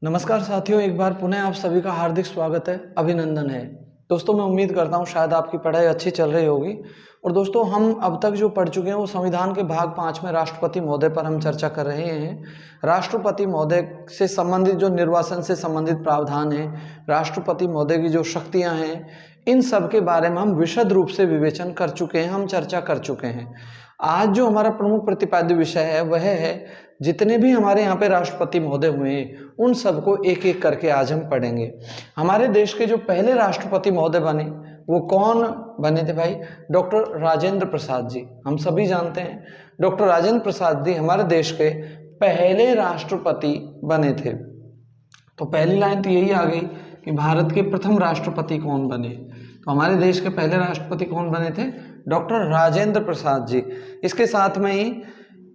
नमस्कार साथियों, एक बार पुनः आप सभी का हार्दिक स्वागत है, अभिनंदन है। दोस्तों, मैं उम्मीद करता हूँ शायद आपकी पढ़ाई अच्छी चल रही होगी। और दोस्तों, हम अब तक जो पढ़ चुके हैं वो संविधान के भाग 5 में राष्ट्रपति महोदय पर हम चर्चा कर रहे हैं। राष्ट्रपति महोदय से संबंधित जो निर्वाचन से संबंधित प्रावधान है, राष्ट्रपति महोदय की जो शक्तियाँ हैं, इन सब के बारे में हम विशद रूप से विवेचन कर चुके हैं, हम चर्चा कर चुके हैं। आज जो हमारा प्रमुख प्रतिपाद्य विषय है वह है जितने भी हमारे यहाँ पे राष्ट्रपति महोदय हुए हैं उन सबको एक एक करके आज हम पढ़ेंगे। हमारे देश के जो पहले राष्ट्रपति महोदय बने वो कौन बने थे भाई? डॉक्टर राजेंद्र प्रसाद जी। हम सभी जानते हैं डॉक्टर राजेंद्र प्रसाद जी हमारे देश के पहले राष्ट्रपति बने थे। तो पहली लाइन तो यही आ गई कि भारत के प्रथम राष्ट्रपति कौन बने। तो हमारे देश के पहले राष्ट्रपति कौन बने थे? डॉक्टर राजेंद्र प्रसाद जी। इसके साथ में ही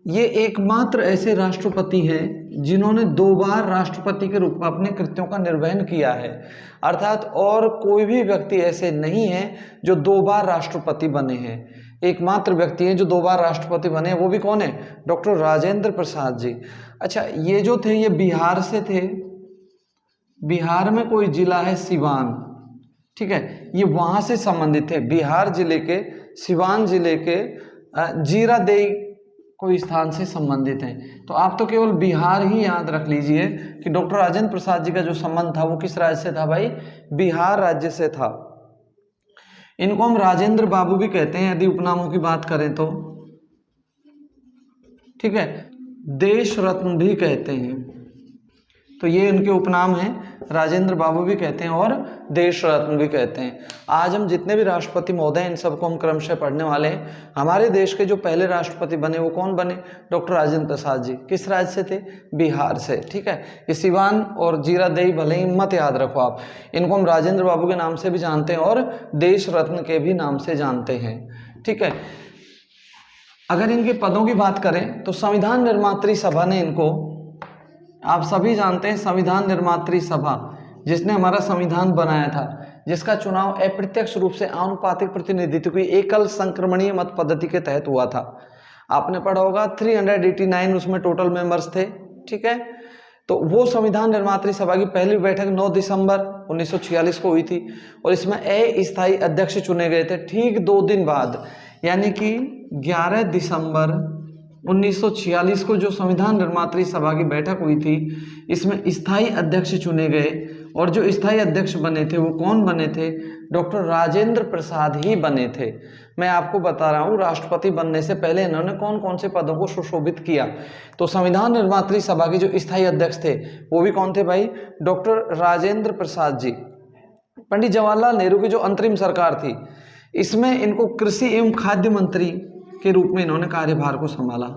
ये एकमात्र ऐसे राष्ट्रपति हैं जिन्होंने 2 बार राष्ट्रपति के रूप में अपने कृत्यों का निर्वहन किया है, अर्थात और कोई भी व्यक्ति ऐसे नहीं है जो 2 बार राष्ट्रपति बने हैं। एकमात्र व्यक्ति हैं जो 2 बार राष्ट्रपति बने, वो भी कौन है? डॉक्टर राजेंद्र प्रसाद जी। अच्छा, ये जो थे ये बिहार से थे। बिहार में कोई जिला है सिवान, ठीक है, ये वहां से संबंधित थे। बिहार जिले के सिवान जिले के जीरादेई कोई स्थान से संबंधित हैं। तो आप तो केवल बिहार ही याद रख लीजिए कि डॉक्टर राजेंद्र प्रसाद जी का जो संबंध था वो किस राज्य से था भाई? बिहार राज्य से था। इनको हम राजेंद्र बाबू भी कहते हैं यदि उपनामों की बात करें तो, ठीक है। देश रत्न भी कहते हैं, तो ये इनके उपनाम हैं। राजेंद्र बाबू भी कहते हैं और देश रत्न भी कहते हैं। आज हम जितने भी राष्ट्रपति महोदय हैं इन सबको हम क्रमशः पढ़ने वाले हैं। हमारे देश के जो पहले राष्ट्रपति बने वो कौन बने? डॉक्टर राजेंद्र प्रसाद जी। किस राज्य से थे? बिहार से, ठीक है। ये सिवान और जीरादेई भले ही मत याद रखो आप, इनको हम राजेंद्र बाबू के नाम से भी जानते हैं और देश रत्न के भी नाम से जानते हैं, ठीक है। अगर इनके पदों की बात करें तो संविधान निर्मात्री सभा ने इनको, आप सभी जानते हैं संविधान निर्मात्री सभा जिसने हमारा संविधान बनाया था, जिसका चुनाव अप्रत्यक्ष रूप से आनुपातिक प्रतिनिधित्व की एकल संक्रमणीय मत पद्धति के तहत हुआ था। आपने पढ़ा होगा 389 उसमें टोटल मेंबर्स थे, ठीक है। तो वो संविधान निर्मात्री सभा की पहली बैठक 9 दिसंबर 1946 को हुई थी और इसमें अस्थायी अध्यक्ष चुने गए थे। ठीक 2 दिन बाद यानी कि 11 दिसंबर 1946 को जो संविधान निर्मात्री सभा की बैठक हुई थी इसमें स्थायी अध्यक्ष चुने गए और जो स्थायी अध्यक्ष बने थे वो कौन बने थे? डॉक्टर राजेंद्र प्रसाद ही बने थे। मैं आपको बता रहा हूँ राष्ट्रपति बनने से पहले इन्होंने कौन कौन से पदों को सुशोभित किया। तो संविधान निर्मात्री सभा के जो स्थायी अध्यक्ष थे वो भी कौन थे भाई? डॉक्टर राजेंद्र प्रसाद जी। पंडित जवाहरलाल नेहरू की जो अंतरिम सरकार थी इसमें इनको कृषि एवं खाद्य मंत्री के रूप में इन्होंने कार्यभार को संभाला।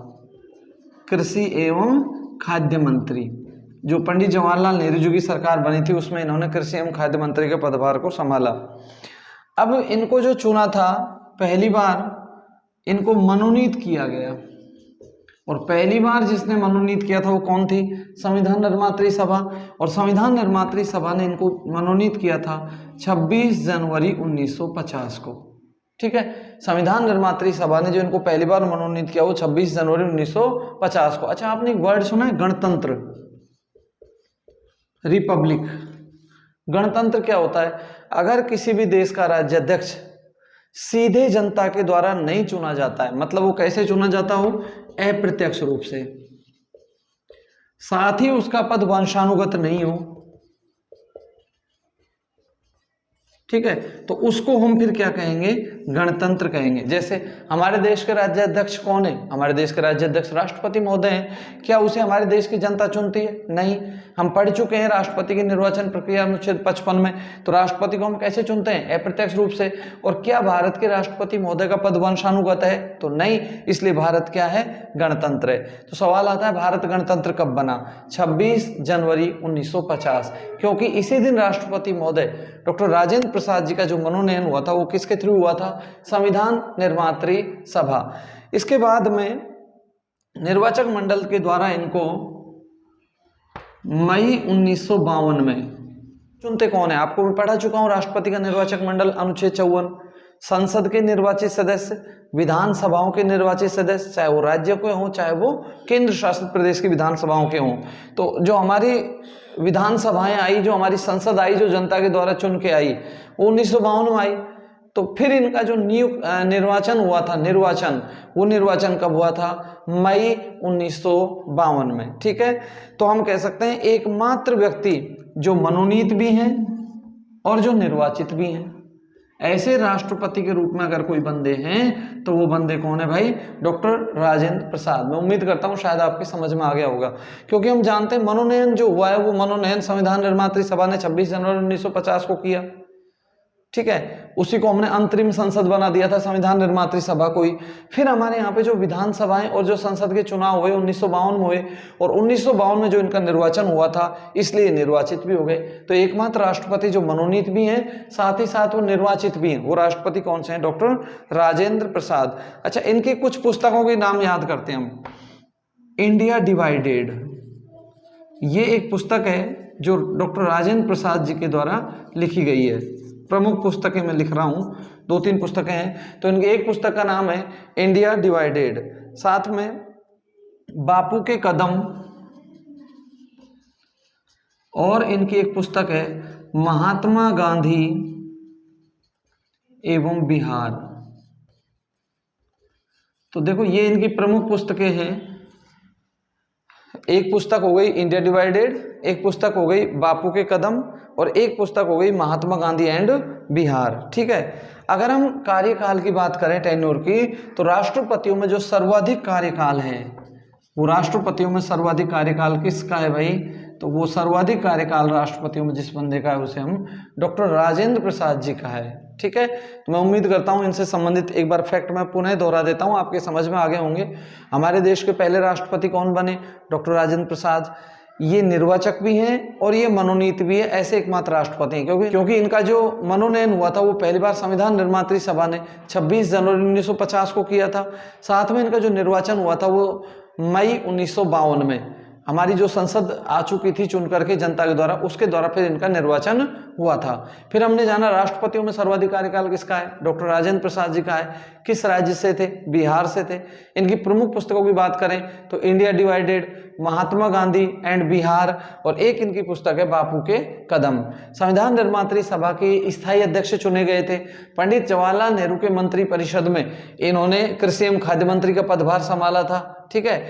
कृषि एवं खाद्य मंत्री, जो पंडित जवाहरलाल नेहरू जी की सरकार बनी थी उसमें इन्होंने कृषि एवं खाद्य मंत्री के पदभार को संभाला। अब इनको जो चुना था पहली बार इनको मनोनीत किया गया और पहली बार जिसने मनोनीत किया था वो कौन थी? संविधान निर्मात्री सभा। और संविधान निर्मात्री सभा ने इनको मनोनीत किया था 26 जनवरी 1950 को, ठीक है। संविधान निर्मात्री सभा ने जो इनको पहली बार मनोनीत किया वो 26 जनवरी 1950 को। अच्छा, आपने एक वर्ड सुना है गणतंत्र, रिपब्लिक। गणतंत्र क्या होता है? अगर किसी भी देश का राज्याध्यक्ष सीधे जनता के द्वारा नहीं चुना जाता है, मतलब वो कैसे चुना जाता हो? अप्रत्यक्ष रूप से, साथ ही उसका पद वंशानुगत नहीं हो, ठीक है, तो उसको हम फिर क्या कहेंगे? गणतंत्र कहेंगे। जैसे हमारे देश के राज्याध्यक्ष कौन है? हमारे देश के राज्याध्यक्ष राष्ट्रपति महोदय हैं। क्या उसे हमारे देश की जनता चुनती है? नहीं। हम पढ़ चुके हैं राष्ट्रपति की निर्वाचन प्रक्रिया अनुच्छेद 55 में। तो राष्ट्रपति को हम कैसे चुनते हैं? अप्रत्यक्ष रूप से। और क्या भारत के राष्ट्रपति महोदय का पद वंशानुगत है? तो नहीं, इसलिए भारत क्या है? गणतंत्र है। तो सवाल आता है भारत गणतंत्र कब बना? 26 जनवरी 1950, क्योंकि इसी दिन राष्ट्रपति महोदय डॉक्टर राजेंद्र प्रसाद जी का जो मनोनयन हुआ था वो किसके थ्रू हुआ था? संविधान निर्मात्री सभा। इसके बाद में निर्वाचक मंडल के द्वारा इनको मई 1952 में चुनते कौन है? आपको मैं पढ़ा चुका हूं राष्ट्रपति का निर्वाचक मंडल अनुच्छेद 54। संसद के निर्वाचित सदस्य, विधानसभाओं के निर्वाचित सदस्य, चाहे वो राज्य के हों चाहे वो केंद्र शासित प्रदेश की विधानसभाओं के हों। तो जो हमारी विधानसभाएं आई, जो हमारी संसद आई, जो जनता के द्वारा चुन के आई, वो 1952 में आई। तो फिर इनका जो निर्वाचन हुआ था, वो निर्वाचन कब हुआ था? मई 1952 में। ठीक है, तो हम कह सकते हैं एकमात्र व्यक्ति जो मनोनीत भी हैं और जो निर्वाचित भी हैं, ऐसे राष्ट्रपति के रूप में अगर कोई बंदे हैं तो वो बंदे कौन है भाई? डॉक्टर राजेंद्र प्रसाद। मैं उम्मीद करता हूँ शायद आपके समझ में आ गया होगा, क्योंकि हम जानते हैं मनोनयन जो हुआ है वो मनोनयन संविधान निर्मात्री सभा ने 26 जनवरी 1950 को किया। ठीक है, उसी को हमने अंतरिम संसद बना दिया था, संविधान निर्मात्री सभा को ही। फिर हमारे यहाँ पे जो विधानसभाएं और जो संसद के चुनाव हुए 1952 में हुए, और 1952 में जो इनका निर्वाचन हुआ था इसलिए निर्वाचित भी हो गए। तो एकमात्र राष्ट्रपति जो मनोनीत भी हैं साथ ही साथ वो निर्वाचित भी हैं, वो राष्ट्रपति कौन से हैं? डॉक्टर राजेंद्र प्रसाद। अच्छा, इनकी कुछ पुस्तकों के नाम याद करते हैं हम। इंडिया डिवाइडेड, ये एक पुस्तक है जो डॉक्टर राजेंद्र प्रसाद जी के द्वारा लिखी गई है। प्रमुख पुस्तकें मैं लिख रहा हूँ, 2-3 पुस्तकें हैं। तो इनकी एक पुस्तक का नाम है इंडिया डिवाइडेड, साथ में बापू के कदम, और इनकी एक पुस्तक है महात्मा गांधी एवं बिहार। तो देखो ये इनकी प्रमुख पुस्तकें हैं। एक पुस्तक हो गई इंडिया डिवाइडेड, एक पुस्तक हो गई बापू के कदम, और एक पुस्तक हो गई महात्मा गांधी एंड बिहार। ठीक है, अगर हम कार्यकाल की बात करें, टेन्योर की, तो राष्ट्रपतियों में जो सर्वाधिक कार्यकाल है, वो राष्ट्रपतियों में सर्वाधिक कार्यकाल किसका है भाई? तो वो सर्वाधिक कार्यकाल राष्ट्रपतियों में जिस बंदे का है उसे हम डॉक्टर राजेंद्र प्रसाद जी का है। ठीक है, तो मैं उम्मीद करता हूँ इनसे संबंधित एक बार फैक्ट मैं पुनः दोहरा देता हूँ, आपके समझ में आ गए होंगे। हमारे देश के पहले राष्ट्रपति कौन बने? डॉक्टर राजेंद्र प्रसाद। ये निर्वाचक भी हैं और ये मनोनीत भी है, ऐसे एकमात्र राष्ट्रपति हैं, क्योंकि इनका जो मनोनयन हुआ था वो पहली बार संविधान निर्मात्री सभा ने 26 जनवरी 1950 को किया था। साथ में इनका जो निर्वाचन हुआ था वो मई 1952 में हमारी जो संसद आ चुकी थी चुन करके जनता के द्वारा, उसके द्वारा फिर इनका निर्वाचन हुआ था। फिर हमने जाना राष्ट्रपतियों में सर्वाधिक कार्यकाल किसका है? डॉक्टर राजेंद्र प्रसाद जी का है। किस राज्य से थे? बिहार से थे। इनकी प्रमुख पुस्तकों की बात करें तो India divided, Mahatma Gandhi and Bihar, और एक इनकी पुस्तक है बापू के कदम। संविधान निर्मात्री सभा के स्थायी अध्यक्ष चुने गए थे पंडित जवाहरलाल नेहरू के मंत्री परिषद में। इन्होंने कृषि एवं खाद्य मंत्री का पदभार संभाला था। ठीक है,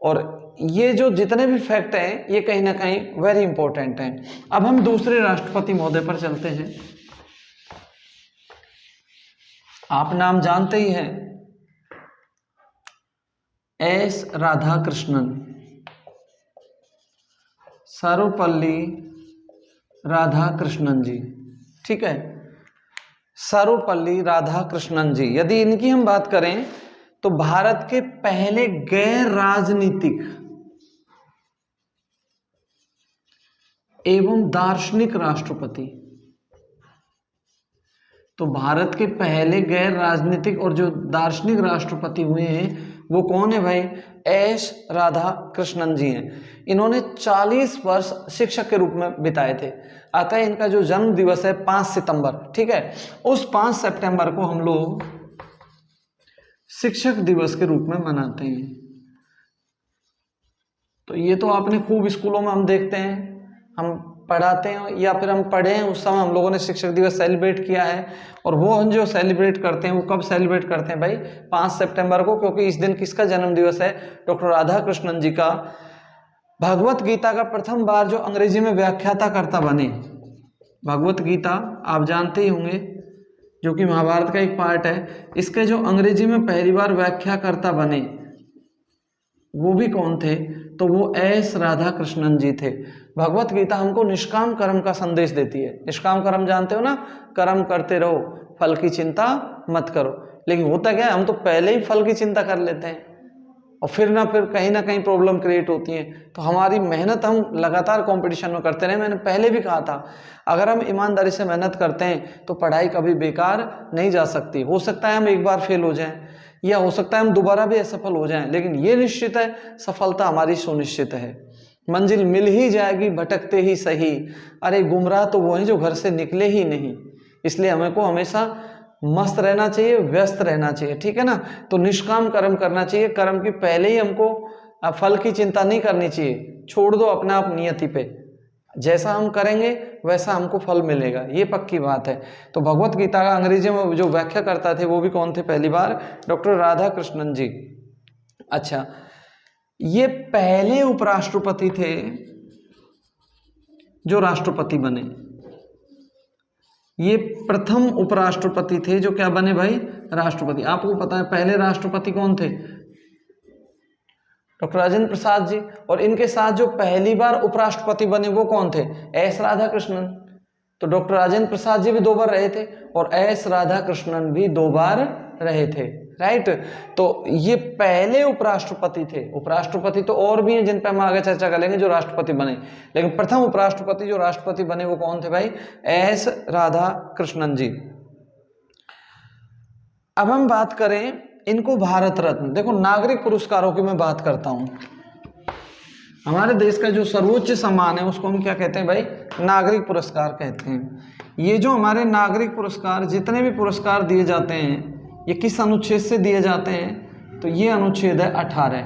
और ये जो जितने भी फैक्ट हैं ये कहीं ना कहीं वेरी इंपॉर्टेंट हैं। अब हम दूसरे राष्ट्रपति महोदय पर चलते हैं। आप नाम जानते ही हैं, एस राधाकृष्णन, सर्वपल्ली राधाकृष्णन जी। ठीक है, सर्वपल्ली राधाकृष्णन जी। यदि इनकी हम बात करें तो भारत के पहले गैर राजनीतिक एवं दार्शनिक राष्ट्रपति। तो भारत के पहले गैर राजनीतिक और जो दार्शनिक राष्ट्रपति हुए हैं वो कौन है भाई? एस राधाकृष्णन जी हैं। इन्होंने 40 वर्ष शिक्षक के रूप में बिताए थे। अतः इनका जो जन्म दिवस है 5 सितंबर, ठीक है, उस 5 सितंबर को हम लोग शिक्षक दिवस के रूप में मनाते हैं। तो ये तो आपने खूब स्कूलों में हम देखते हैं, हम पढ़ाते हैं या फिर हम पढ़े हैं, उस समय हम लोगों ने शिक्षक दिवस सेलिब्रेट किया है। और वो हम जो सेलिब्रेट करते हैं वो कब सेलिब्रेट करते हैं भाई? 5 सितंबर को, क्योंकि इस दिन किसका जन्म दिवस है? डॉक्टर राधाकृष्णन जी का। भगवत गीता का प्रथम बार जो अंग्रेजी में व्याख्याता करता बने, भगवत गीता आप जानते ही होंगे जो कि महाभारत का एक पार्ट है, इसके जो अंग्रेजी में पहली बार व्याख्याकर्ता बने वो भी कौन थे? तो वो एस राधाकृष्णन जी थे। भगवत गीता हमको निष्काम कर्म का संदेश देती है। निष्काम कर्म जानते हो ना, कर्म करते रहो, फल की चिंता मत करो। लेकिन होता क्या है, हम तो पहले ही फल की चिंता कर लेते हैं और फिर कहीं ना कहीं प्रॉब्लम क्रिएट होती है। तो हमारी मेहनत हम लगातार कंपटीशन में करते रहे। मैंने पहले भी कहा था, अगर हम ईमानदारी से मेहनत करते हैं तो पढ़ाई कभी बेकार नहीं जा सकती। हो सकता है हम एक बार फेल हो जाएं, या हो सकता है हम दोबारा भी असफल हो जाएं, लेकिन ये निश्चित है सफलता हमारी सुनिश्चित है। मंजिल मिल ही जाएगी भटकते ही सही, अरे गुमराह तो वो हैं जो घर से निकले ही नहीं। इसलिए हमें को हमेशा मस्त रहना चाहिए, व्यस्त रहना चाहिए, ठीक है ना। तो निष्काम कर्म करना चाहिए, कर्म की पहले ही हमको फल की चिंता नहीं करनी चाहिए, छोड़ दो अपने आप नियति पे, जैसा हम करेंगे वैसा हमको फल मिलेगा, ये पक्की बात है। तो भगवत गीता का अंग्रेजी में जो व्याख्या करता थे वो भी कौन थे, पहली बार डॉक्टर राधा कृष्णन जी। अच्छा, ये पहले उपराष्ट्रपति थे जो राष्ट्रपति बने, ये प्रथम उपराष्ट्रपति थे जो क्या बने भाई, राष्ट्रपति। आपको पता है पहले राष्ट्रपति कौन थे, डॉक्टर राजेंद्र प्रसाद जी, और इनके साथ जो पहली बार उपराष्ट्रपति बने वो कौन थे, एस राधा कृष्णन। तो डॉक्टर राजेंद्र प्रसाद जी भी 2 बार रहे थे और एस राधा कृष्णन भी 2 बार रहे थे, राइट। तो ये पहले उपराष्ट्रपति थे। उपराष्ट्रपति तो और भी हैं जिन पर हम आगे चर्चा करेंगे जो राष्ट्रपति बने, लेकिन प्रथम उपराष्ट्रपति जो राष्ट्रपति बने वो कौन थे भाई, एस राधा कृष्णन जी। अब हम बात करें इनको भारत रत्न, देखो नागरिक पुरस्कारों की मैं बात करता हूं। हमारे देश का जो सर्वोच्च सम्मान है उसको हम क्या कहते हैं भाई, नागरिक पुरस्कार कहते हैं। ये जो हमारे नागरिक पुरस्कार, जितने भी पुरस्कार दिए जाते हैं ये किस अनुच्छेद से दिए जाते हैं, तो ये अनुच्छेद है 18।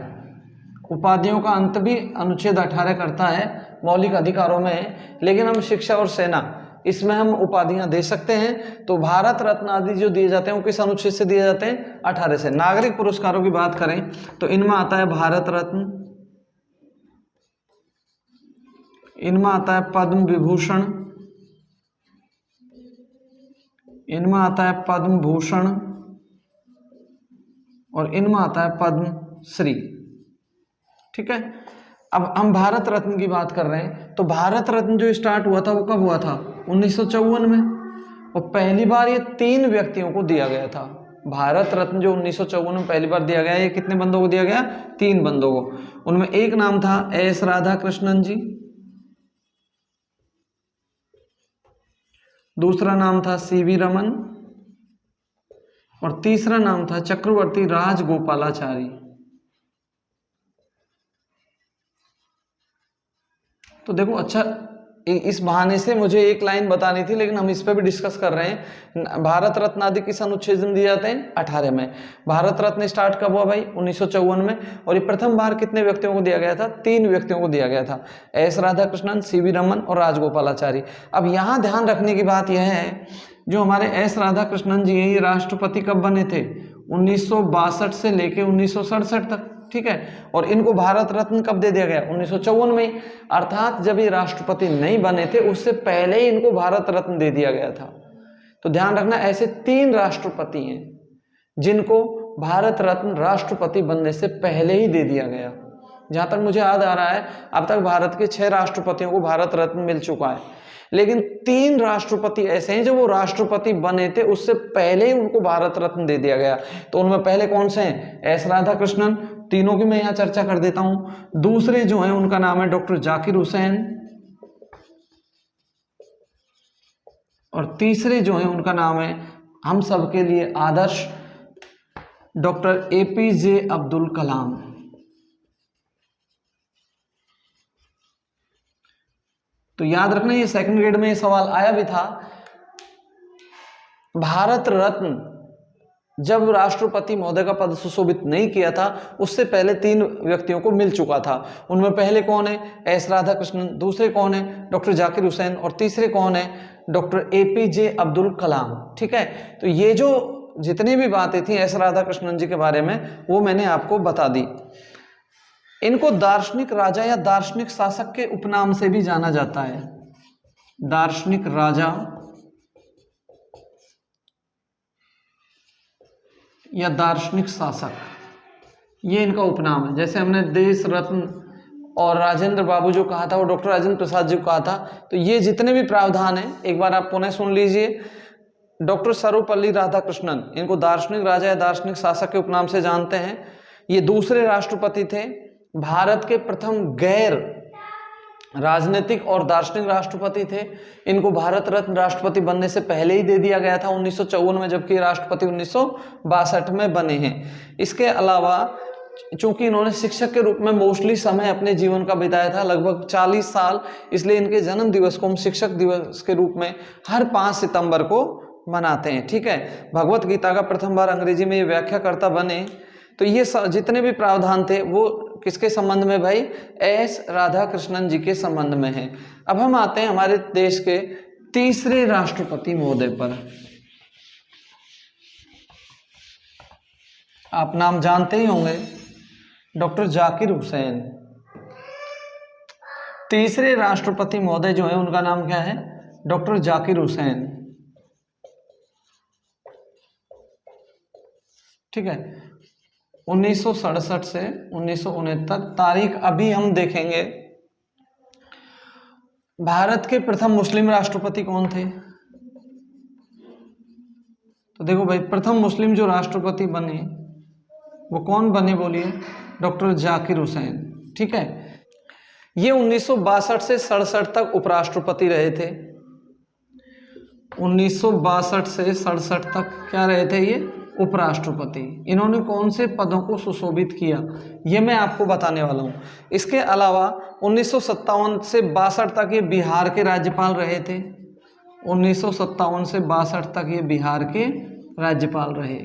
उपाधियों का अंत भी अनुच्छेद 18 करता है, मौलिक अधिकारों में, लेकिन हम शिक्षा और सेना इसमें हम उपाधियां दे सकते हैं। तो भारत रत्न आदि जो दिए जाते हैं वो किस अनुच्छेद से दिए जाते हैं, 18 से। नागरिक पुरस्कारों की बात करें तो इनमें आता है भारत रत्न, इनमें आता है पद्म विभूषण, इनमें आता है पद्म भूषण और इनमें आता है पद्म श्री, ठीक है। अब हम भारत रत्न की बात कर रहे हैं, तो भारत रत्न जो स्टार्ट हुआ था वो कब हुआ था, 1954 में, और पहली बार ये 3 व्यक्तियों को दिया गया था। भारत रत्न जो 1954 में पहली बार दिया गया, ये कितने बंदों को दिया गया, 3 बंदों को। उनमें एक नाम था एस राधा कृष्णन जी, दूसरा नाम था सीवी रमन और तीसरा नाम था चक्रवर्ती राजगोपालाचारी। तो देखो, अच्छा इस बहाने से मुझे एक लाइन बतानी थी, लेकिन हम इस पर भी डिस्कस कर रहे हैं। भारत रत्न आदि किस अनुच्छेद में दिए जाते हैं, 18 में। भारत रत्न स्टार्ट कब हुआ भाई, 1954 में, और ये प्रथम बार कितने व्यक्तियों को दिया गया था, 3 व्यक्तियों को दिया गया था, एस राधा कृष्णन, सीवी रमन और राजगोपालाचारी। अब यहाँ ध्यान रखने की बात यह है, जो हमारे एस राधा कृष्णन जी ये राष्ट्रपति कब बने थे, 1962 से लेके 1967 तक, ठीक है। और इनको भारत रत्न कब दे दिया गया, 1954 में, अर्थात जब ये राष्ट्रपति नहीं बने थे उससे पहले ही इनको भारत रत्न दे दिया गया था। तो ध्यान रखना, ऐसे 3 राष्ट्रपति हैं जिनको भारत रत्न राष्ट्रपति बनने से पहले ही दे दिया गया। जहां तक मुझे याद आ रहा है अब तक भारत के 6 राष्ट्रपतियों को भारत रत्न मिल चुका है, लेकिन 3 राष्ट्रपति ऐसे हैं जो वो राष्ट्रपति बने थे उससे पहले ही उनको भारत रत्न दे दिया गया। तो उनमें पहले कौन से हैं, एस राधा कृष्णन, तीनों की मैं यहां चर्चा कर देता हूं। दूसरे जो हैं उनका नाम है डॉक्टर जाकिर हुसैन, और तीसरे जो हैं उनका नाम है हम सबके लिए आदर्श डॉक्टर एपीजे अब्दुल कलाम। तो याद रखना, ये सेकंड ग्रेड में ये सवाल आया भी था। भारत रत्न जब राष्ट्रपति महोदय का पद सुशोभित नहीं किया था उससे पहले 3 व्यक्तियों को मिल चुका था। उनमें पहले कौन है, एस राधा कृष्णन, दूसरे कौन है, डॉक्टर जाकिर हुसैन, और तीसरे कौन है, डॉक्टर एपीजे अब्दुल कलाम, ठीक है। तो ये जो जितनी भी बातें थी एस राधा कृष्णन जी के बारे में वो मैंने आपको बता दी। इनको दार्शनिक राजा या दार्शनिक शासक के उपनाम से भी जाना जाता है। दार्शनिक राजा या दार्शनिक शासक, ये इनका उपनाम है। जैसे हमने देश रत्न और राजेंद्र बाबू जो कहा था वो डॉक्टर राजेंद्र प्रसाद जी को कहा था। तो ये जितने भी प्रावधान हैं एक बार आप पुनः सुन लीजिए। डॉक्टर सर्वपल्ली राधाकृष्णन, इनको दार्शनिक राजा या दार्शनिक शासक के उपनाम से जानते हैं। ये दूसरे राष्ट्रपति थे, भारत के प्रथम गैर राजनीतिक और दार्शनिक राष्ट्रपति थे। इनको भारत रत्न राष्ट्रपति बनने से पहले ही दे दिया गया था 1954 में, जबकि राष्ट्रपति 1962 में बने हैं। इसके अलावा चूंकि इन्होंने शिक्षक के रूप में मोस्टली समय अपने जीवन का बिताया था, लगभग 40 साल, इसलिए इनके जन्म दिवस को हम शिक्षक दिवस के रूप में हर 5 सितंबर को मनाते हैं। ठीक है, भगवत गीता का प्रथम बार अंग्रेजी में ये व्याख्याकर्ता बने, तो ये जितने भी प्रावधान थे वो किसके संबंध में भाई, एस राधा कृष्णन जी के संबंध में है। अब हम आते हैं हमारे देश के तीसरे राष्ट्रपति महोदय पर। आप नाम जानते ही होंगे, डॉक्टर जाकिर हुसैन। तीसरे राष्ट्रपति महोदय जो है उनका नाम क्या है, डॉक्टर जाकिर हुसैन। ठीक है, 1967 से 1969 तारीख अभी हम देखेंगे। भारत के प्रथम मुस्लिम राष्ट्रपति कौन थे, तो देखो भाई प्रथम मुस्लिम जो राष्ट्रपति बने वो कौन बने बोलिए, डॉक्टर जाकिर हुसैन। ठीक है, ये 1962 से 67 तक उपराष्ट्रपति रहे थे। 1962 से 67 तक क्या रहे थे ये, उपराष्ट्रपति। इन्होंने कौन से पदों को सुशोभित किया ये मैं आपको बताने वाला हूँ। इसके अलावा 1957 से 62 तक ये बिहार के राज्यपाल रहे थे। 1957 से 62 तक ये बिहार के राज्यपाल रहे।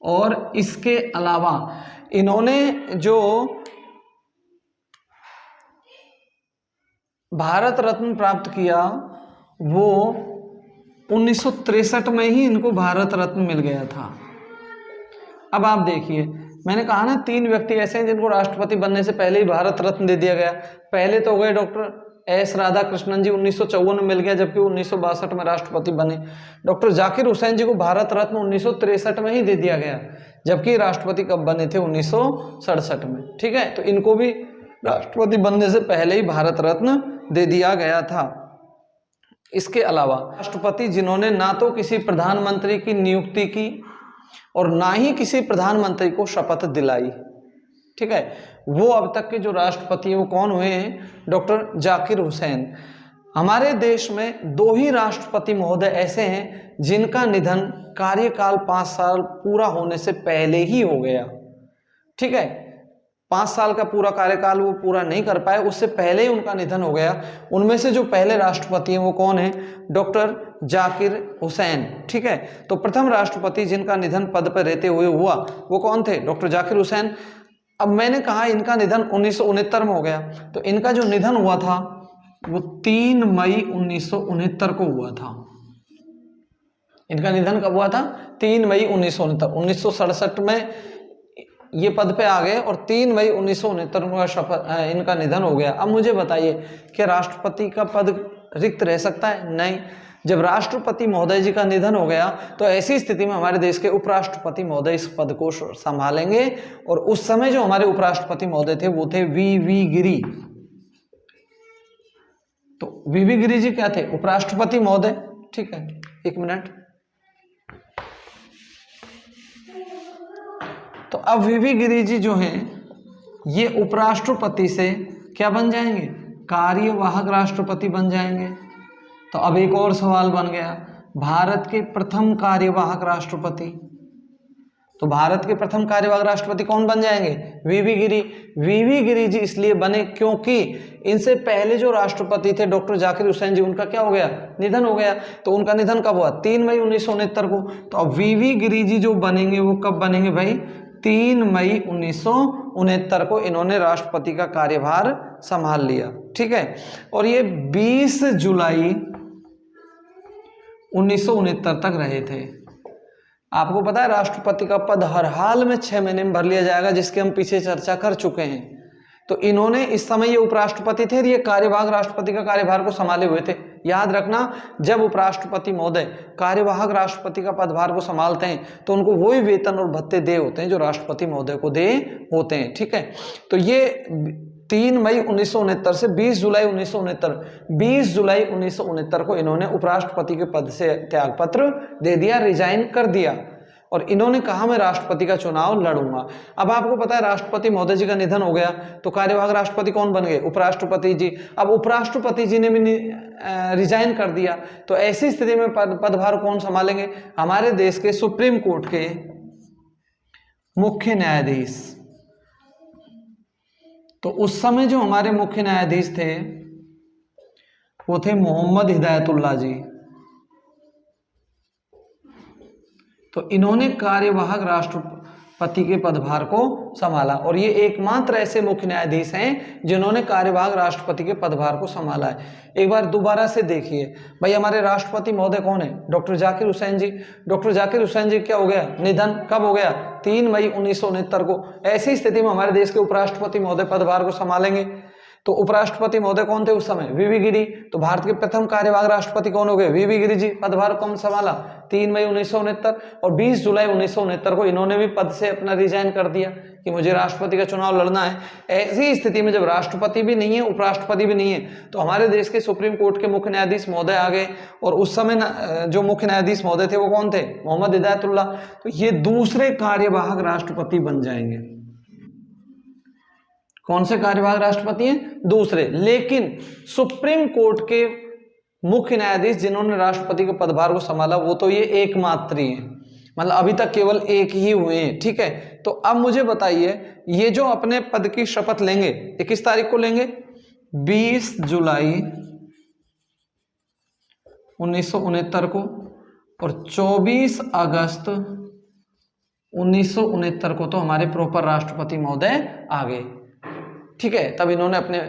और इसके अलावा इन्होंने जो भारत रत्न प्राप्त किया वो 1963 में ही इनको भारत रत्न मिल गया था। अब आप देखिए, मैंने कहा ना 3 व्यक्ति ऐसे हैं जिनको राष्ट्रपति बनने से पहले ही भारत रत्न दे दिया गया। पहले तो हो गए डॉक्टर एस राधा कृष्णन जी, 1954 में मिल गया, जबकि 1962 में राष्ट्रपति बने। डॉक्टर जाकिर हुसैन जी को भारत रत्न 1963 में ही दे दिया गया, जबकि राष्ट्रपति कब बने थे, 1967 में। ठीक है, तो इनको भी राष्ट्रपति बनने से पहले ही भारत रत्न दे दिया गया था। इसके अलावा राष्ट्रपति जिन्होंने ना तो किसी प्रधानमंत्री की नियुक्ति की और ना ही किसी प्रधानमंत्री को शपथ दिलाई, ठीक है, वो अब तक के जो राष्ट्रपति हैं वो कौन हुए हैं, डॉक्टर जाकिर हुसैन। हमारे देश में 2 ही राष्ट्रपति महोदय ऐसे हैं जिनका निधन कार्यकाल 5 साल पूरा होने से पहले ही हो गया। ठीक है, 5 साल का पूरा कार्यकाल वो पूरा नहीं कर पाए, उससे पहले ही उनका निधन हो गया। उनमें से जो पहले राष्ट्रपति हैं वो कौन है, डॉक्टर जाकिर हुसैन। ठीक है, तो प्रथम राष्ट्रपति जिनका निधन पद पर रहते हुए हुआ वो कौन थे, डॉक्टर जाकिर हुसैन। अब मैंने कहा इनका निधन 1969 में हो गया, तो इनका जो निधन हुआ था वो 3 मई 1969 को हुआ था। इनका निधन कब हुआ था, 3 मई 1969। 1967 में ये पद पे आ गए और 3 मई 1969 में शपथ इनका निधन हो गया। अब मुझे बताइए कि राष्ट्रपति का पद रिक्त रह सकता है? नहीं। जब राष्ट्रपति महोदय जी का निधन हो गया तो ऐसी स्थिति में हमारे देश के उपराष्ट्रपति महोदय इस पद को संभालेंगे। और उस समय जो हमारे उपराष्ट्रपति महोदय थे वो थे वी गिरी। तो वी गिरी जी क्या थे, उपराष्ट्रपति महोदय। ठीक है, 1 मिनट। तो अब वी गिरी जी जो हैं ये उपराष्ट्रपति से क्या बन जाएंगे, कार्यवाहक राष्ट्रपति बन जाएंगे। तो अब एक और सवाल बन गया, भारत के प्रथम कार्यवाहक राष्ट्रपति। तो भारत के प्रथम कार्यवाहक राष्ट्रपति कौन बन जाएंगे, we Giri. We Giri ji इसलिए बने क्योंकि इनसे पहले जो राष्ट्रपति थे डॉक्टर जाकिर हुसैन जी, उनका क्या हो गया, निधन हो गया। तो उनका निधन कब हुआ, 3 मई 1969 को। तो अब वी गिरी जी जो बनेंगे वो कब बनेंगे भाई, 3 मई 1969 को इन्होंने राष्ट्रपति का कार्यभार संभाल लिया। ठीक है, और ये 20 जुलाई 1969 तक रहे थे। आपको पता है राष्ट्रपति का पद हर हाल में 6 महीने में भर लिया जाएगा, जिसके हम पीछे चर्चा कर चुके हैं। तो इन्होंने इस समय ये उपराष्ट्रपति थे, ये कार्यवाहक राष्ट्रपति का कार्यभार को संभाले हुए थे। याद रखना, जब उपराष्ट्रपति महोदय कार्यवाहक राष्ट्रपति का पदभार को संभालते हैं तो उनको वही वेतन और भत्ते दे होते हैं जो राष्ट्रपति महोदय को दे होते हैं। ठीक है, तो ये 3 मई 1969 से 20 जुलाई 1969, 20 जुलाई 1969 को इन्होंने उपराष्ट्रपति के पद से त्यागपत्र दे दिया, रिजाइन कर दिया। और इन्होंने कहा मैं राष्ट्रपति का चुनाव लड़ूंगा। अब आपको पता है राष्ट्रपति महोदय जी का निधन हो गया तो कार्यवाहक राष्ट्रपति कौन बन गए, उपराष्ट्रपति जी। अब उपराष्ट्रपति जी ने भी रिजाइन कर दिया, तो ऐसी स्थिति में पदभार कौन संभालेंगे, हमारे देश के सुप्रीम कोर्ट के मुख्य न्यायाधीश। तो उस समय जो हमारे मुख्य न्यायाधीश थे वो थे मोहम्मद हिदायतुल्लाह जी। तो इन्होंने कार्यवाहक राष्ट्रपति के पदभार को संभाला और ये एकमात्र ऐसे मुख्य न्यायाधीश हैं जिन्होंने कार्यवाहक राष्ट्रपति के पदभार को संभाला है। एक बार दोबारा से देखिए भाई, हमारे राष्ट्रपति महोदय कौन है? डॉक्टर जाकिर हुसैन जी। डॉक्टर जाकिर हुसैन जी क्या हो गया? निधन। कब हो गया? 3 मई 1969 को। ऐसी स्थिति में हमारे देश के उपराष्ट्रपति महोदय पदभार को संभालेंगे। तो उपराष्ट्रपति महोदय कौन थे उस समय? वीवी गिरी। तो भारत के प्रथम कार्यवाहक राष्ट्रपति कौन हो गए? वीवी गिरी जी। पदभार कौन संभाला? 3 मई 1969 और 20 जुलाई 1969 को इन्होंने भी पद से अपना रिजाइन कर दिया कि मुझे राष्ट्रपति का चुनाव लड़ना है। ऐसी स्थिति में जब राष्ट्रपति भी नहीं है, उपराष्ट्रपति भी नहीं है, तो हमारे देश के सुप्रीम कोर्ट के मुख्य न्यायाधीश महोदय आ गए और उस समय जो मुख्य न्यायाधीश महोदय थे वो कौन थे? मोहम्मद हिदायतुल्लाह। तो ये दूसरे कार्यवाहक राष्ट्रपति बन जाएंगे। कौन से कार्यवाहक राष्ट्रपति हैं? दूसरे। लेकिन सुप्रीम कोर्ट के मुख्य न्यायाधीश जिन्होंने राष्ट्रपति के पदभार को संभाला वो तो ये एकमात्र ही हैं, मतलब अभी तक केवल एक ही हुए हैं। ठीक है, तो अब मुझे बताइए, ये जो अपने पद की शपथ लेंगे ये किस तारीख को लेंगे? 20 जुलाई 1969 को और 24 अगस्त 1969 को तो हमारे प्रॉपर राष्ट्रपति महोदय आ गए। ठीक है, तब इन्होंने अपने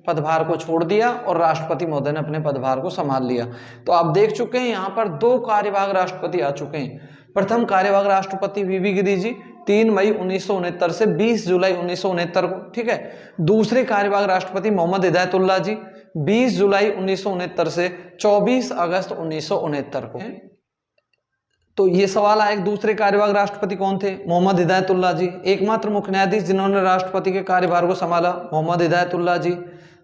पदभार को छोड़ दिया और राष्ट्रपति महोदय ने अपने पदभार को संभाल लिया। तो आप देख चुके हैं यहाँ पर 2 कार्यवाहक राष्ट्रपति आ चुके हैं। प्रथम कार्यवाहक राष्ट्रपति वीवी गिरी जी 3 मई 1969 से 20 जुलाई 1969 को। ठीक है, दूसरे कार्यवाहक राष्ट्रपति मोहम्मद हिदायतुल्लाह जी 20 जुलाई 1969 से 24 अगस्त 1969 को। तो ये सवाल आया, दूसरे कार्यवाहक राष्ट्रपति कौन थे? मोहम्मद हिदायतुल्लाह जी। एकमात्र मुख्य न्यायाधीश जिन्होंने राष्ट्रपति के कार्यभार को संभाला, मोहम्मद हिदायतुल्लाह जी।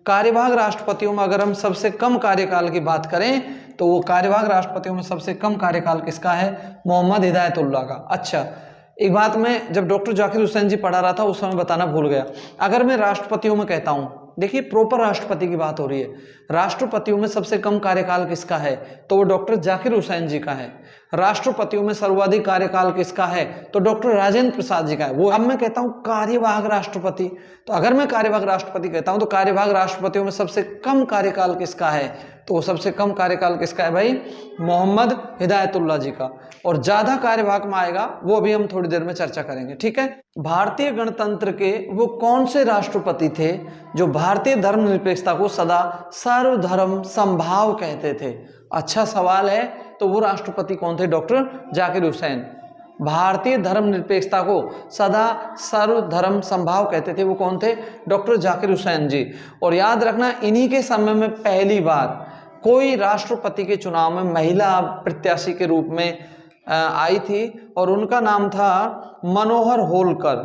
कार्यवाहक राष्ट्रपतियों में अगर हम सबसे कम कार्यकाल की बात करें तो वो कार्यवाहक राष्ट्रपतियों में सबसे कम कार्यकाल किसका है? मोहम्मद हिदायतुल्लाह का। अच्छा, एक बात मैं जब डॉक्टर जाकिर हुसैन जी पढ़ा रहा था उस समय बताना भूल गया। अगर मैं राष्ट्रपतियों में कहता हूं, देखिए प्रॉपर राष्ट्रपति की बात हो रही है, राष्ट्रपतियों में सबसे कम कार्यकाल किसका है? तो वो डॉक्टर जाकिर हुसैन जी का है। राष्ट्रपतियों में सर्वाधिक कार्यकाल किसका है? तो डॉक्टर राजेंद्र प्रसाद जी का है। वो अब मैं कहता हूं कार्यवाहक राष्ट्रपति, तो अगर मैं कार्यवाहक राष्ट्रपति कहता हूं तो कार्यवाहक राष्ट्रपतियों में सबसे कम कार्यकाल किसका है? तो सबसे कम कार्यकाल किसका है भाई? मोहम्मद हिदायतुल्लाह जी का। और ज्यादा कार्यवाहक में आएगा वो अभी हम थोड़ी देर में चर्चा करेंगे। ठीक है, भारतीय गणतंत्र के वो कौन से राष्ट्रपति थे जो भारतीय धर्मनिरपेक्षता को सदा सर्वधर्म समभाव कहते थे? अच्छा सवाल है। तो वो राष्ट्रपति कौन थे? डॉक्टर जाकिर हुसैन। भारतीय धर्मनिरपेक्षता को सदा सर्वधर्म समभाव कहते थे, वो कौन थे? डॉक्टर जाकिर हुसैन जी। और याद रखना, इन्हीं के समय में पहली बार कोई राष्ट्रपति के चुनाव में महिला प्रत्याशी के रूप में आई थी और उनका नाम था मनोहर होलकर।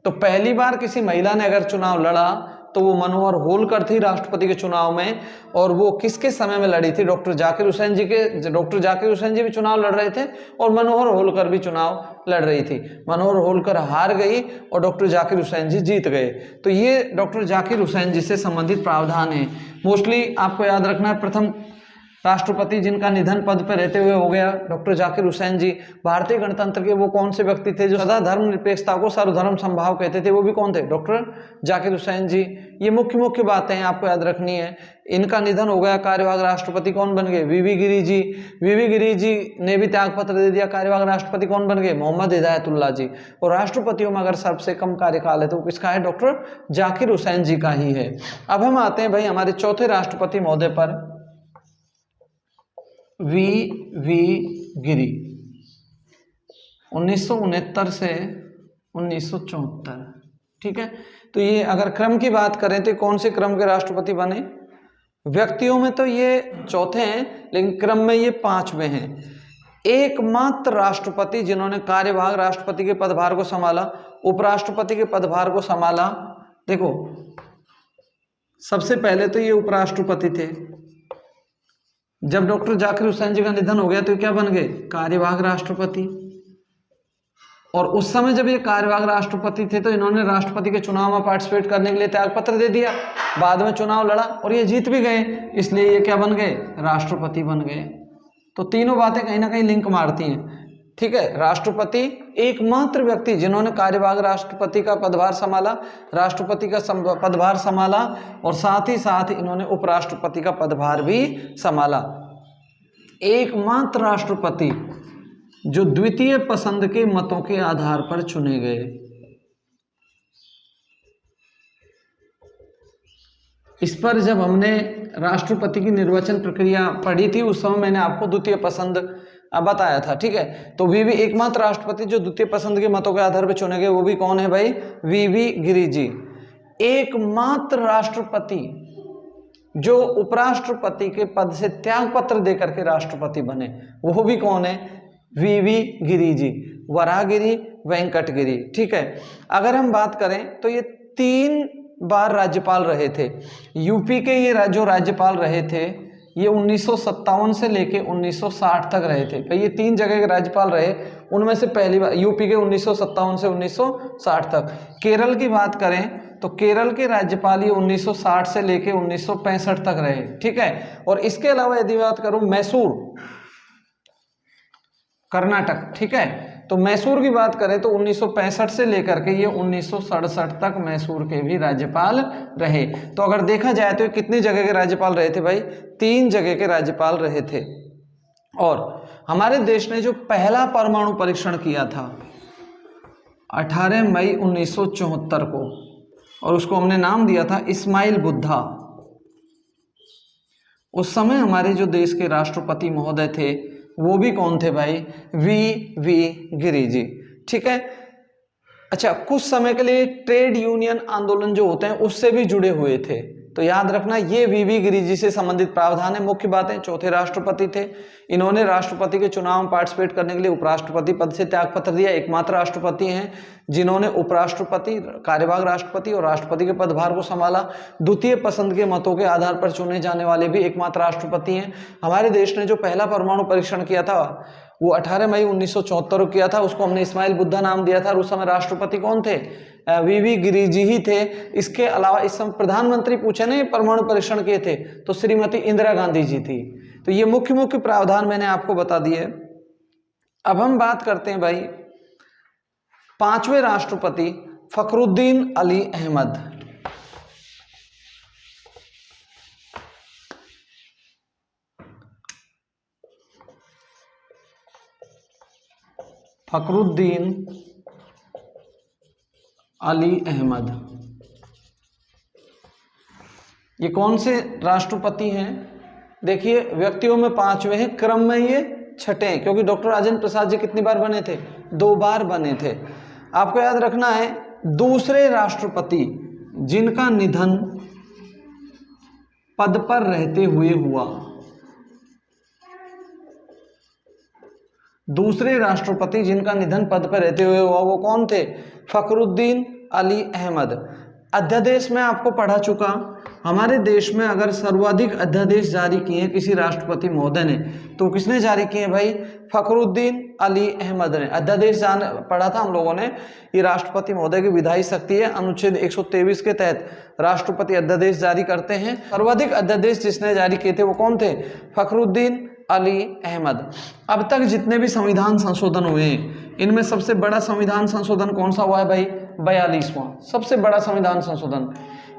तो पहली बार किसी महिला ने अगर चुनाव लड़ा तो वो मनोहर होलकर थी राष्ट्रपति के चुनाव में। और वो किसके समय में लड़ी थी? डॉक्टर जाकिर हुसैन जी के। डॉक्टर जाकिर हुसैन जी भी चुनाव लड़ रहे थे और मनोहर होलकर भी चुनाव लड़ रही थी। मनोहर होलकर हार गई और डॉक्टर जाकिर हुसैन जी जीत गए। तो ये डॉक्टर जाकिर हुसैन जी से संबंधित प्रावधान है। मोस्टली आपको याद रखना है, प्रथम राष्ट्रपति जिनका निधन पद पर रहते हुए हो गया डॉक्टर जाकिर हुसैन जी। भारतीय गणतंत्र के वो कौन से व्यक्ति थे जो सदा धर्मनिरपेक्षता को सर्वधर्म समभाव कहते थे? वो भी कौन थे? डॉक्टर जाकिर हुसैन जी। ये मुख्य बातें हैं आपको याद रखनी है। इनका निधन हो गया, कार्यवाहक राष्ट्रपति कौन बन गए? वीवी गिरी जी। वीवी गिरी जी ने भी त्यागपत्र दे दिया, कार्यवाहक राष्ट्रपति कौन बन गए? मोहम्मद हिदायतुल्लाह जी। और राष्ट्रपतियों में अगर सबसे कम कार्यकाल है तो वो किसका है? डॉक्टर जाकिर हुसैन जी का ही है। अब हम आते हैं भाई हमारे चौथे राष्ट्रपति महोदय पर, वी गिरी। 1969 से 1974। ठीक है, तो ये अगर क्रम की बात करें तो कौन से क्रम के राष्ट्रपति बने? व्यक्तियों में तो ये चौथे हैं लेकिन क्रम में ये 5वें हैं। एकमात्र राष्ट्रपति जिन्होंने कार्यवाहक राष्ट्रपति के पदभार को संभाला, उपराष्ट्रपति के पदभार को संभाला। देखो सबसे पहले तो ये उपराष्ट्रपति थे। जब डॉक्टर जाकिर हुसैन जी का निधन हो गया तो क्या बन गए? कार्यवाहक राष्ट्रपति। और उस समय जब ये कार्यवाहक राष्ट्रपति थे तो इन्होंने राष्ट्रपति के चुनाव में पार्टिसिपेट करने के लिए त्यागपत्र दे दिया। बाद में चुनाव लड़ा और ये जीत भी गए, इसलिए ये क्या बन गए? राष्ट्रपति बन गए। तो तीनों बातें कहीं ना कहीं लिंक मारती हैं। ठीक है, राष्ट्रपति एकमात्र व्यक्ति जिन्होंने कार्यवाहक राष्ट्रपति का पदभार संभाला, राष्ट्रपति का पदभार संभाला और साथ ही साथ इन्होंने उपराष्ट्रपति का पदभार भी संभाला। एकमात्र राष्ट्रपति जो द्वितीय पसंद के मतों के आधार पर चुने गए। इस पर जब हमने राष्ट्रपति की निर्वाचन प्रक्रिया पढ़ी थी उस समय मैंने आपको द्वितीय पसंद बताया था, ठीक है। तो वीवी एकमात्र राष्ट्रपति जो द्वितीय पसंद के मतों के आधार पर चुने गए वो भी कौन है भाई? वीवी गिरि जी। एकमात्र राष्ट्रपति जो उपराष्ट्रपति के पद से त्यागपत्र देकर के राष्ट्रपति बने वो भी कौन है? वीवी गिरि जी, वराहगिरि, वेंकटगिरि, ठीक है। अगर हम बात करें तो ये 3 बार राज्यपाल रहे थे। यूपी के ये जो राज्यपाल रहे थे ये 1957 से लेके 1960 तक रहे थे। भाई ये 3 जगह के राज्यपाल रहे, उनमें से पहली बार यूपी के 1957 से 1960 तक। केरल की बात करें तो केरल के राज्यपाल ये 1960 से लेके 1965 तक रहे, ठीक है। और इसके अलावा यदि बात करूं मैसूर, कर्नाटक, ठीक है, तो मैसूर की बात करें तो 1965 से लेकर के ये 1967 तक मैसूर के भी राज्यपाल रहे। तो अगर देखा जाए तो कितनी जगह के राज्यपाल रहे थे भाई? 3 जगह के राज्यपाल रहे थे। और हमारे देश ने जो पहला परमाणु परीक्षण किया था 18 मई 1974 को, और उसको हमने नाम दिया था इस्माइल बुद्धा। उस समय हमारे जो देश के राष्ट्रपति महोदय थे वो भी कौन थे भाई? वी गिरि जी, ठीक है। अच्छा, कुछ समय के लिए ट्रेड यूनियन आंदोलन जो होते हैं उससे भी जुड़े हुए थे, तो याद रखना ये वी गिरि जी से संबंधित प्रावधान है। मुख्य बातें, चौथे राष्ट्रपति थे, इन्होंने राष्ट्रपति के चुनाव में पार्टिसिपेट करने के लिए उपराष्ट्रपति पद से त्यागपत्र दिया। एकमात्र राष्ट्रपति हैं जिन्होंने उपराष्ट्रपति, कार्यवाहक राष्ट्रपति और राष्ट्रपति के पदभार को संभाला। द्वितीय पसंद के मतों के आधार पर चुने जाने वाले भी एकमात्र राष्ट्रपति हैं। हमारे देश ने जो पहला परमाणु परीक्षण किया था वो 18 मई 1974 को किया था, उसको हमने इस्माइल बुद्धा नाम दिया था। और उस समय राष्ट्रपति कौन थे? वी गिरि जी ही थे। इसके अलावा इस समय प्रधानमंत्री पूछे ना परमाणु परीक्षण किए थे तो श्रीमती इंदिरा गांधी जी थी। तो ये मुख्य प्रावधान मैंने आपको बता दिए। अब हम बात करते हैं भाई 5वें राष्ट्रपति फखरुद्दीन अली अहमद। फखरुद्दीन अली अहमद ये कौन से राष्ट्रपति हैं? देखिए व्यक्तियों में 5वें हैं, क्रम में ये 6ठे हैं, क्योंकि डॉक्टर राजेंद्र प्रसाद जी कितनी बार बने थे? 2 बार बने थे। आपको याद रखना है दूसरे राष्ट्रपति जिनका निधन पद पर रहते हुए हुआ, दूसरे राष्ट्रपति जिनका निधन पद पर रहते हुए हुआ वो कौन थे? फखरुद्दीन अली अहमद। अध्यादेश में आपको पढ़ा चुका, हमारे देश में अगर सर्वाधिक अध्यादेश जारी किए हैं किसी राष्ट्रपति महोदय ने तो किसने जारी किए भाई? फखरुद्दीन अली अहमद ने। अध्यादेश पढ़ा था हम लोगों ने, ये राष्ट्रपति महोदय की विधायी शक्ति है। अनुच्छेद 123 के तहत राष्ट्रपति अध्यादेश जारी करते हैं। सर्वाधिक अध्यादेश जिसने जारी किए थे वो कौन थे? फखरुद्दीन अली अहमद। अब तक जितने भी संविधान संशोधन हुए हैं इनमें सबसे बड़ा संविधान संशोधन कौन सा हुआ है भाई? 42वां सबसे बड़ा संविधान संशोधन।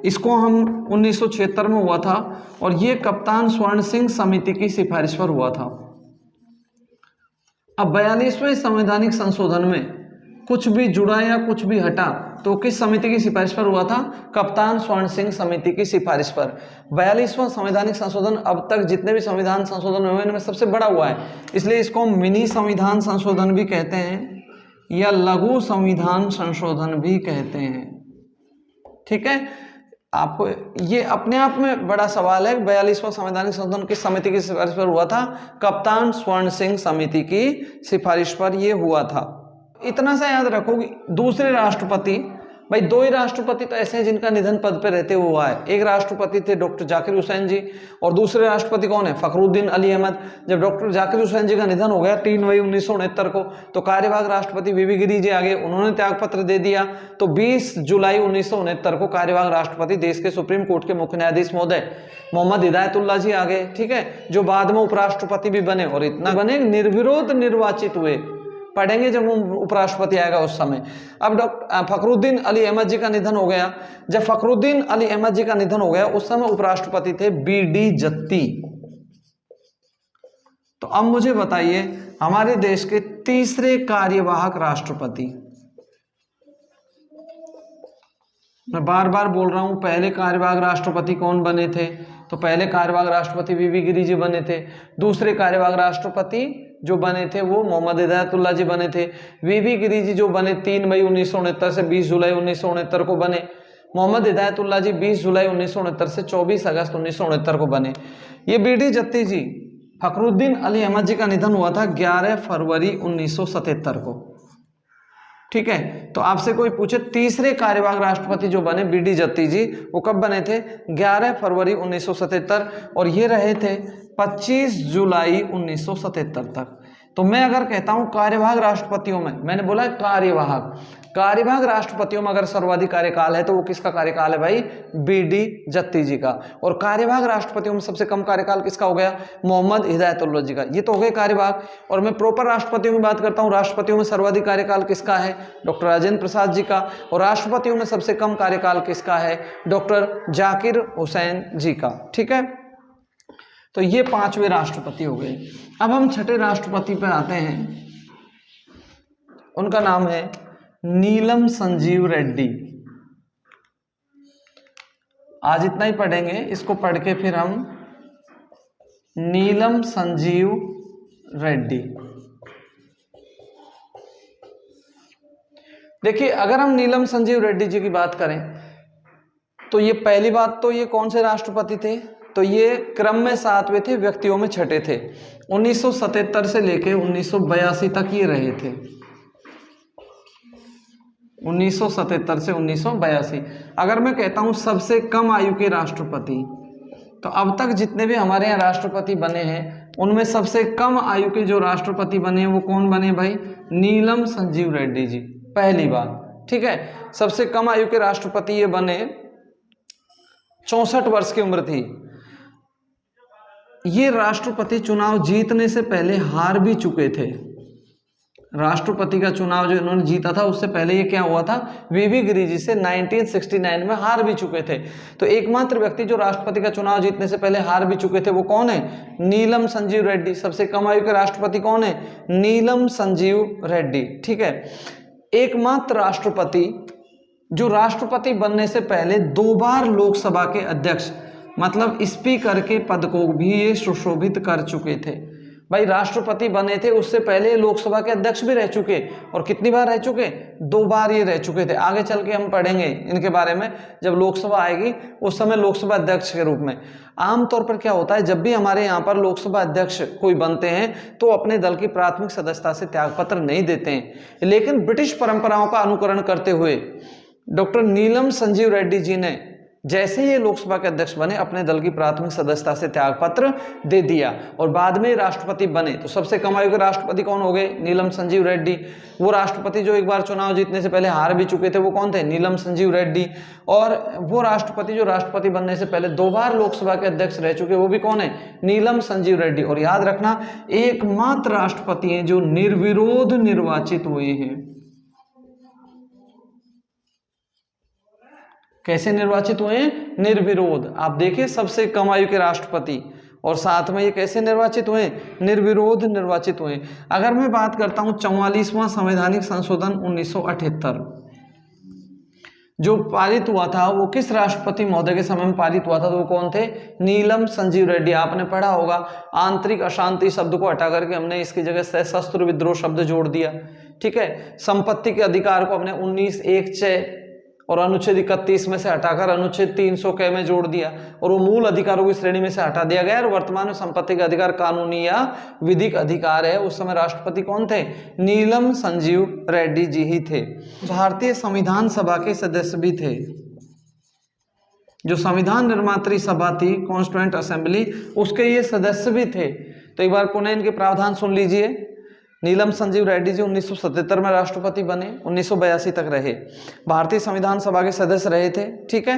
इसको हम 1976 में हुआ था और ये कप्तान स्वर्ण सिंह समिति की सिफारिश पर हुआ था। अब 42वें संवैधानिक संशोधन में कुछ भी जुड़ा या कुछ भी हटा तो किस समिति की सिफारिश पर हुआ था? कप्तान स्वर्ण सिंह समिति की सिफारिश पर। 42वां संवैधानिक संशोधन अब तक जितने भी संविधान संशोधन हुए इनमें सबसे बड़ा हुआ है, इसलिए इसको हम मिनी संविधान संशोधन भी कहते हैं या लघु संविधान संशोधन भी कहते हैं, ठीक है। आपको ये अपने आप में बड़ा सवाल है। 42वां संवैधानिक संशोधन किस समिति की सिफारिश पर हुआ था? कप्तान स्वर्ण सिंह समिति की सिफारिश पर यह हुआ था। इतना सा याद रखोगे। दूसरे राष्ट्रपति भाई 2 ही राष्ट्रपति तो ऐसे हैं जिनका निधन पद पर रहते हुआ है। एक राष्ट्रपति थे डॉक्टर जाकिर हुसैन जी और दूसरे राष्ट्रपति कौन है? फखरुद्दीन अली अहमद। जब डॉक्टर जाकिर हुसैन जी का निधन हो गया 3 मई 1969 को तो कार्यवाहक राष्ट्रपति वी गिरि जी आगे, उन्होंने त्यागपत्र दे दिया। तो 20 जुलाई 1969 को कार्यवाहक राष्ट्रपति देश के सुप्रीम कोर्ट के मुख्य न्यायाधीश महोदय मोहम्मद हिदायतुल्लाह जी आ गए, ठीक है, जो बाद में उपराष्ट्रपति भी बने और इतना बने निर्विरोध निर्वाचित हुए। पढ़ेंगे जब उपराष्ट्रपति आएगा उस समय। अब डॉक्टर फखरुद्दीन अली अहमद जी का निधन हो गया। जब फखरुद्दीन अली अहमद जी का निधन हो गया उस समय उपराष्ट्रपति थे बीडी जत्ती। तो अब मुझे बताइए हमारे देश के तीसरे कार्यवाहक राष्ट्रपति। मैं बार बार बोल रहा हूं, पहले कार्यवाहक राष्ट्रपति कौन बने थे? तो पहले कार्यवाहक राष्ट्रपति वीवी गिरी जी बने थे। दूसरे कार्यवाहक राष्ट्रपति जो बने थे वो मोहम्मद हिदायतुल्लाह जी बने थे। वीवी गिरी जी जो बने 3 मई 1969 से 20 जुलाई 1969 को बने। मोहम्मद हिदायतुल्लाह जी 20 जुलाई 1969 से 24 अगस्त 1969 को बने। ये बीडी जत्ती जी, फखरुद्दीन अली अहमद जी का निधन हुआ था 11 फरवरी 1977 को। ठीक है, तो आपसे कोई पूछे तीसरे कार्यवाहक राष्ट्रपति जो बने बीडी जत्ती जी, वो कब बने थे? 11 फरवरी 1977, और ये रहे थे 25 जुलाई 1977 तक। तो मैं अगर कहता हूं कार्यवाहक राष्ट्रपतियों में, मैंने बोला कार्यवाहक राष्ट्रपतियों में अगर सर्वाधिक कार्यकाल है तो वो किसका कार्यकाल है भाई? बीडी जत्ती जी का। और कार्यवाहक राष्ट्रपतियों में सबसे कम कार्यकाल किसका हो गया? मोहम्मद हिदायतुल्लाह जी का। ये तो हो गए कार्यवाहक। और मैं प्रॉपर राष्ट्रपतियों की बात करता हूं, राष्ट्रपतियों में सर्वाधिक कार्यकाल किसका है? डॉक्टर राजेंद्र प्रसाद जी का। और राष्ट्रपतियों में सबसे कम कार्यकाल किसका है? डॉक्टर जाकिर हुसैन जी का। ठीक है, तो ये 5वें राष्ट्रपति हो गए। अब हम छठे राष्ट्रपति पे आते हैं, उनका नाम है नीलम संजीव रेड्डी। आज इतना ही पढ़ेंगे, इसको पढ़ के फिर हम नीलम संजीव रेड्डी। देखिए, अगर हम नीलम संजीव रेड्डी जी की बात करें तो ये पहली बात तो ये कौन से राष्ट्रपति थे? तो ये क्रम में 7वें थे, व्यक्तियों में छठे थे। 1977 से लेके 1982 तक ये रहे थे। 1977 से 1982। अगर मैं कहता हूं सबसे कम आयु के राष्ट्रपति, तो अब तक जितने भी हमारे यहाँ राष्ट्रपति बने हैं उनमें सबसे कम आयु के जो राष्ट्रपति बने हैं वो कौन बने भाई? नीलम संजीव रेड्डी जी, पहली बात। ठीक है, सबसे कम आयु के राष्ट्रपति ये बने, 64 वर्ष की उम्र थी। ये राष्ट्रपति चुनाव जीतने से पहले हार भी चुके थे। राष्ट्रपति का चुनाव जो इन्होंने जीता था उससे पहले ये क्या हुआ था? वीवी गिरी जी से 1969 में हार भी चुके थे। तो एकमात्र व्यक्ति जो राष्ट्रपति का चुनाव जीतने से पहले हार भी चुके थे वो कौन है? नीलम संजीव रेड्डी। सबसे कम आयु के राष्ट्रपति कौन है? नीलम संजीव रेड्डी। ठीक है, एकमात्र राष्ट्रपति जो राष्ट्रपति बनने से पहले 2 बार लोकसभा के अध्यक्ष मतलब स्पीकर के पद को भी ये सुशोभित कर चुके थे। भाई राष्ट्रपति बने थे उससे पहले लोकसभा के अध्यक्ष भी रह चुके, और कितनी बार रह चुके? 2 बार ये रह चुके थे। आगे चल के हम पढ़ेंगे इनके बारे में, जब लोकसभा आएगी उस समय लोकसभा अध्यक्ष के रूप में। आमतौर पर क्या होता है, जब भी हमारे यहाँ पर लोकसभा अध्यक्ष कोई बनते हैं तो अपने दल की प्राथमिक सदस्यता से त्यागपत्र नहीं देते हैं, लेकिन ब्रिटिश परंपराओं का अनुकरण करते हुए डॉक्टर नीलम संजीव रेड्डी जी ने जैसे ही लोकसभा के अध्यक्ष बने अपने दल की प्राथमिक सदस्यता से त्यागपत्र दे दिया और बाद में राष्ट्रपति बने। तो सबसे कम आयु के राष्ट्रपति कौन हो गए? नीलम संजीव रेड्डी। वो राष्ट्रपति जो एक बार चुनाव जीतने से पहले हार भी चुके थे वो कौन थे? नीलम संजीव रेड्डी। और वो राष्ट्रपति जो राष्ट्रपति बनने से पहले 2 बार लोकसभा के अध्यक्ष रह चुके वो भी कौन है? नीलम संजीव रेड्डी। और याद रखना, एकमात्र राष्ट्रपति हैं जो निर्विरोध निर्वाचित हुए हैं। कैसे निर्वाचित हुए हैं? निर्विरोध। आप देखिए, सबसे कम आयु के राष्ट्रपति और साथ में ये कैसे निर्वाचित हुए? निर्विरोध निर्वाचित हुए। अगर मैं बात करता हूं 44वां संवैधानिक संशोधन 1978 जो पारित हुआ था वो किस राष्ट्रपति महोदय के समय में पारित हुआ था? तो वो कौन थे? नीलम संजीव रेड्डी। आपने पढ़ा होगा, आंतरिक अशांति शब्द को हटा करके हमने इसकी जगह सशस्त्र विद्रोह शब्द जोड़ दिया। ठीक है, संपत्ति के अधिकार को हमने 19(1)(6) और अनुच्छेद 31 में से हटाकर अनुच्छेद 300 में जोड़ दिया और वो मूल अधिकारों की श्रेणी में से हटा दिया गया। और वर्तमान में संपत्ति का अधिकार कानूनी या विधिक अधिकार है। उस समय राष्ट्रपति कौन थे? नीलम संजीव रेड्डी जी ही थे। भारतीय संविधान सभा के सदस्य भी थे। जो संविधान निर्मात्री सभा थी, कॉन्स्टिट्यूएंट असेंबली, उसके ये सदस्य भी थे। तो एक बार पुनः इनके प्रावधान सुन लीजिए। नीलम संजीव रेड्डी जी 1977 में राष्ट्रपति बने, 1982 तक रहे, भारतीय संविधान सभा के सदस्य रहे थे। ठीक है,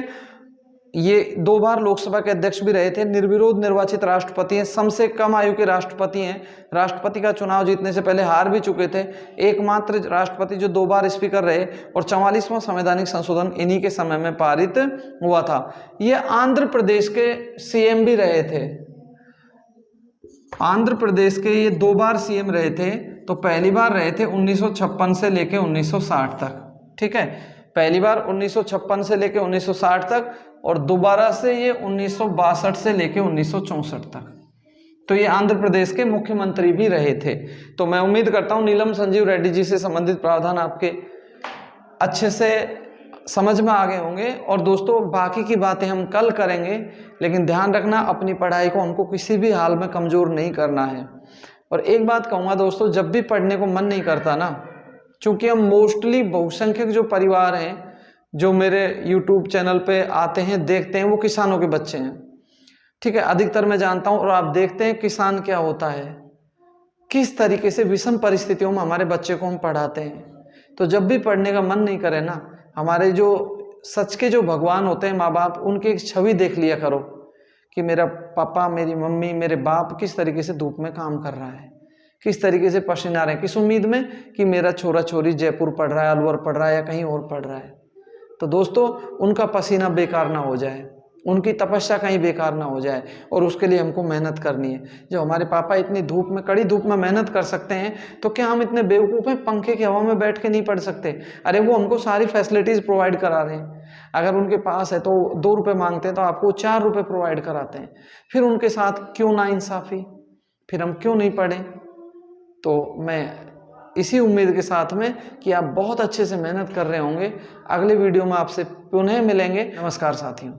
ये 2 बार लोकसभा के अध्यक्ष भी रहे थे, निर्विरोध निर्वाचित राष्ट्रपति हैं, सबसे कम आयु के राष्ट्रपति हैं, राष्ट्रपति का चुनाव जीतने से पहले हार भी चुके थे, एकमात्र राष्ट्रपति जो 2 बार स्पीकर रहे, और 44वां संवैधानिक संशोधन इन्हीं के समय में पारित हुआ था। ये आंध्र प्रदेश के सीएम भी रहे थे। आंध्र प्रदेश के ये 2 बार सीएम रहे थे, तो पहली बार रहे थे 1956 से लेके 1960 तक, ठीक है, पहली बार 1956 से लेके 1960 तक, और दोबारा से ये 1962 से लेके 1964 तक। तो ये आंध्र प्रदेश के मुख्यमंत्री भी रहे थे। तो मैं उम्मीद करता हूँ नीलम संजीव रेड्डी जी से संबंधित प्रावधान आपके अच्छे से समझ में आ गए होंगे। और दोस्तों बाकी की बातें हम कल करेंगे, लेकिन ध्यान रखना अपनी पढ़ाई को हमको किसी भी हाल में कमज़ोर नहीं करना है। और एक बात कहूँगा दोस्तों, जब भी पढ़ने को मन नहीं करता ना, चूँकि हम मोस्टली बहुसंख्यक जो परिवार हैं जो मेरे YouTube चैनल पे आते हैं देखते हैं, वो किसानों के बच्चे हैं, ठीक है, अधिकतर मैं जानता हूँ। और आप देखते हैं किसान क्या होता है, किस तरीके से विषम परिस्थितियों में हमारे बच्चे को हम पढ़ाते हैं। तो जब भी पढ़ने का मन नहीं करे ना, हमारे जो सच के जो भगवान होते हैं माँ बाप, उनकी एक छवि देख लिया करो कि मेरा पापा, मेरी मम्मी, मेरे बाप किस तरीके से धूप में काम कर रहा है, किस तरीके से पसीना रहे, किस उम्मीद में कि मेरा छोरा छोरी जयपुर पढ़ रहा है, अलवर पढ़ रहा है, या कहीं और पढ़ रहा है। तो दोस्तों उनका पसीना बेकार ना हो जाए, उनकी तपस्या कहीं बेकार ना हो जाए, और उसके लिए हमको मेहनत करनी है। जब हमारे पापा इतनी धूप में, कड़ी धूप में मेहनत कर सकते हैं, तो क्या हम इतने बेवकूफ़ हैं पंखे की हवा में बैठ के नहीं पढ़ सकते? अरे वो हमको सारी फैसिलिटीज़ प्रोवाइड करा रहे हैं। अगर उनके पास है तो 2 रुपये मांगते हैं तो आपको 4 रुपये प्रोवाइड कराते हैं। फिर उनके साथ क्यों ना इंसाफ़ी, फिर हम क्यों नहीं पढ़ें? तो मैं इसी उम्मीद के साथ में कि आप बहुत अच्छे से मेहनत कर रहे होंगे, अगले वीडियो में आपसे पुनः मिलेंगे। नमस्कार साथियों।